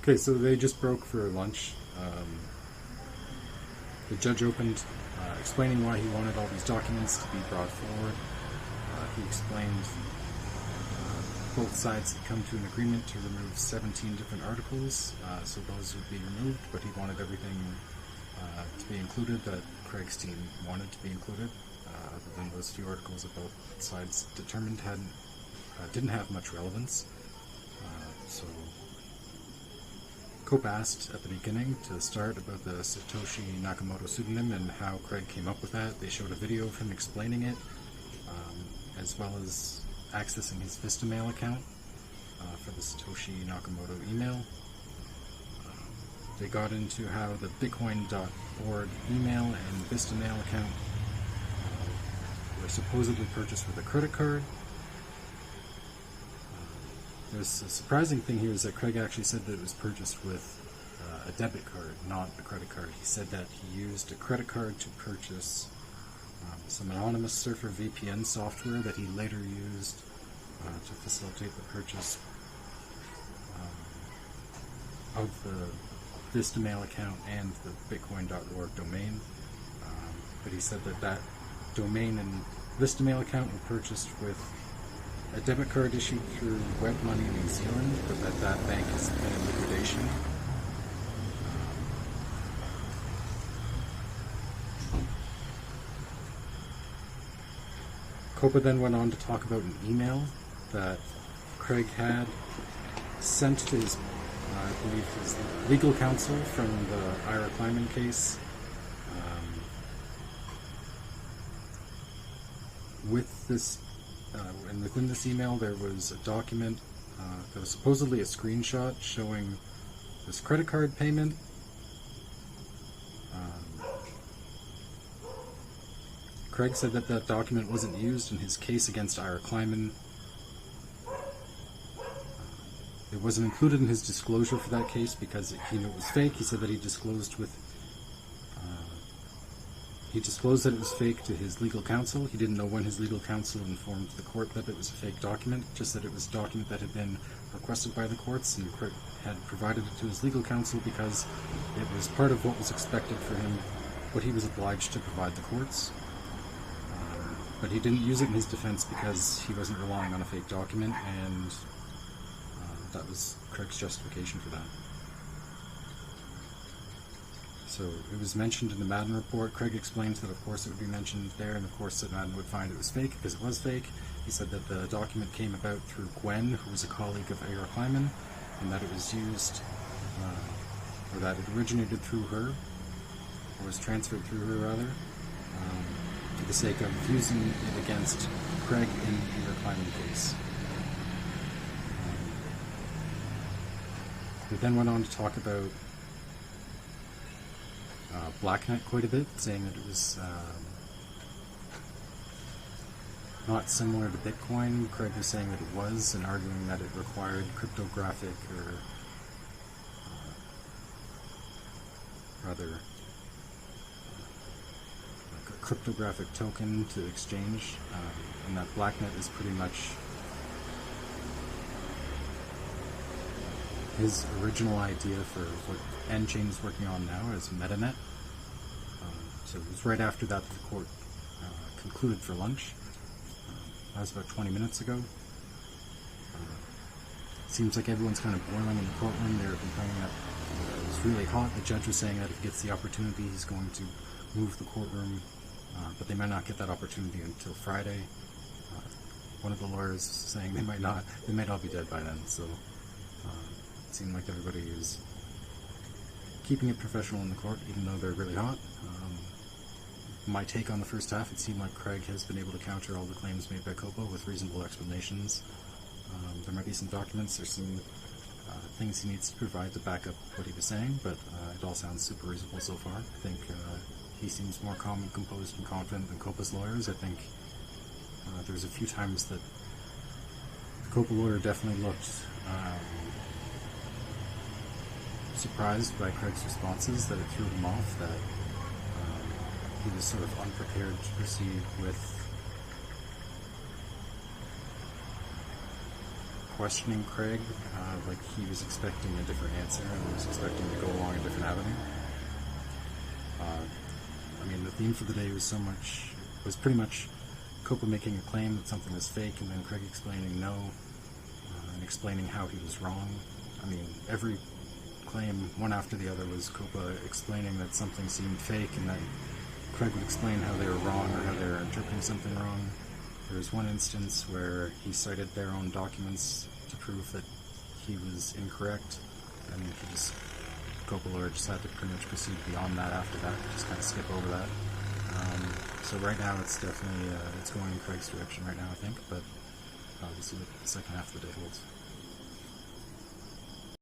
Okay, so they just broke for lunch. The judge opened, explaining why he wanted all these documents to be brought forward. He explained both sides had come to an agreement to remove 17 different articles, so those would be removed, but he wanted everything to be included that Craig's team wanted to be included, other than those few articles that both sides determined didn't have much relevance. So COPA asked at the beginning to start about the Satoshi Nakamoto pseudonym and how Craig came up with that. They showed a video of him explaining it, as well as accessing his Vista Mail account for the Satoshi Nakamoto email. They got into how the Bitcoin.org email and Vista Mail account were supposedly purchased with a credit card. There's a surprising thing here is that Craig actually said that it was purchased with a debit card, not a credit card. He said that he used a credit card to purchase some anonymous surfer VPN software that he later used to facilitate the purchase of the Vista Mail account and the Bitcoin.org domain. But he said that that domain and Vista Mail account were purchased with a debit card issued through WebMoney in New Zealand, but that bank has been in liquidation. COPA then went on to talk about an email that Craig had sent to his, I believe, his legal counsel from the Ira Kleiman case. And within this email there was a document that was supposedly a screenshot showing this credit card payment. Craig said that that document wasn't used in his case against Ira Kleiman. It wasn't included in his disclosure for that case because he knew it was fake. He said that he disclosed that it was fake to his legal counsel. He didn't know when his legal counsel informed the court that it was a fake document, just that it was a document that had been requested by the courts, and Craig had provided it to his legal counsel because it was part of what was expected for him, what he was obliged to provide the courts. But he didn't use it in his defense because he wasn't relying on a fake document, and that was Craig's justification for that. So it was mentioned in the Madden report. Craig explains that of course it would be mentioned there, and of course that Madden would find it was fake because it was fake. He said that the document came about through Gwen, who was a colleague of Ira Kleiman, and that it was used, or that it originated through her, or was transferred through her rather, for the sake of using it against Craig in the Ira Kleiman case. We then went on to talk about Blacknet quite a bit, saying that it was not similar to Bitcoin. Craig was saying that it was, and arguing that it required cryptographic, or rather like a cryptographic token to exchange, and that Blacknet is pretty much his original idea for what N-Chain is working on now as MetaNet. So it was right after that the court concluded for lunch. That was about 20 minutes ago. Seems like everyone's kind of boiling in the courtroom. They were complaining that it was really hot. The judge was saying that if he gets the opportunity, he's going to move the courtroom, but they might not get that opportunity until Friday. One of the lawyers saying they might all be dead by then. So it seemed like everybody is keeping it professional in the court, even though they're really hot. My take on the first half, it seemed like Craig has been able to counter all the claims made by COPA with reasonable explanations. There might be some documents, there's some things he needs to provide to back up what he was saying, but it all sounds super reasonable so far. I think he seems more calm and composed and confident than COPA's lawyers. I think there's a few times that the COPA lawyer definitely looked surprised by Craig's responses, that it threw him off, that he was sort of unprepared to proceed with questioning Craig, like he was expecting a different answer and was expecting to go along a different avenue. I mean, the theme for the day was pretty much COPA making a claim that something was fake, and then Craig explaining no, and explaining how he was wrong. I mean, every claim, one after the other, was COPA explaining that something seemed fake, and then Craig would explain how they were wrong or how they were interpreting something wrong. There was one instance where he cited their own documents to prove that he was incorrect, and COPA lawyer just had to pretty much proceed beyond that after that, just kind of skip over that. So right now it's definitely, it's going in Craig's direction right now, I think, but we'll see what the second half of the day holds.